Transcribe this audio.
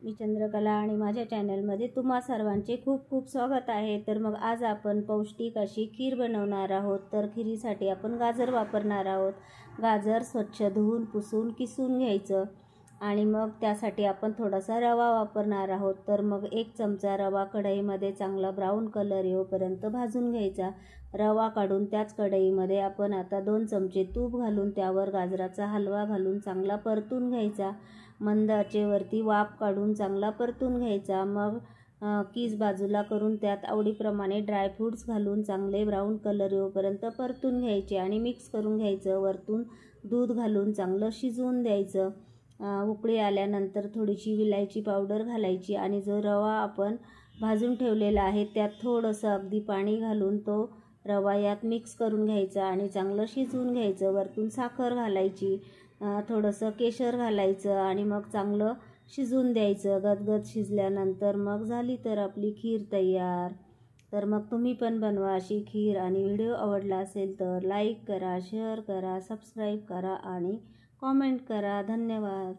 मी चंद्रकला आणि माझ्या चॅनलमध्ये तुम्हा सर्वांचे खूप खूप स्वागत आहे। तर मग आज आपण पौष्टिक अशी खीर बनवणार आहोत। तर खीरीसाठी आपण गाजर वापरणार आहोत। गाजर स्वच्छ धुवून पुसून किसून घ्यायचं आणि मग त्यासाठी आपण थोडासा रवा वापरणार आहोत। तर मग 1 चमचा रवा कढईमध्ये चांगला ब्राऊन कलर येऊपर्यंत भाजून घ्यायचा। रवा काढून त्याच कढईमध्ये आपण आता 2 चमचे तूप घालून त्यावर गाजराचा हलवा घालून चांगला परतून घ्यायचा। मंद आचेवरती वाफ काढून चांगला परतून घ्यायचा। मग कीस बाजूला करून त्यात आवडीप्रमाणे ड्रायफ्रूट्स घालून चांगले ब्राऊन कलर येऊपर्यंत परतून घ्यायचे आणि मिक्स करून घ्यायचं। वरतून दूध घालून चांगलं शिजवून द्यायचं। उकळी आल्यानंतर थोडीशी विलायची पावडर घालायची आणि जो रवा आपण भाजून ठेवलेला आहे त्यात थोडंसं अगदी पाणी घालून तो रवा यात मिक्स करून घ्यायचा आणि चांगलं शिजवून घ्यायचं। वरतून साखर घालायची, थोडंसं केशर घालायचं आणि मग चांगलं शिजवून द्यायचं। गदगद शिजल्यानंतर मग झाली तर आपली खीर तयार। तर मग तुम्ही पण बनवा अशी खीर आणि व्हिडिओ आवडला असेल तर लाईक करा, शेअर करा, सबस्क्राईब करा आणि कॉमेंट करा। धन्यवाद।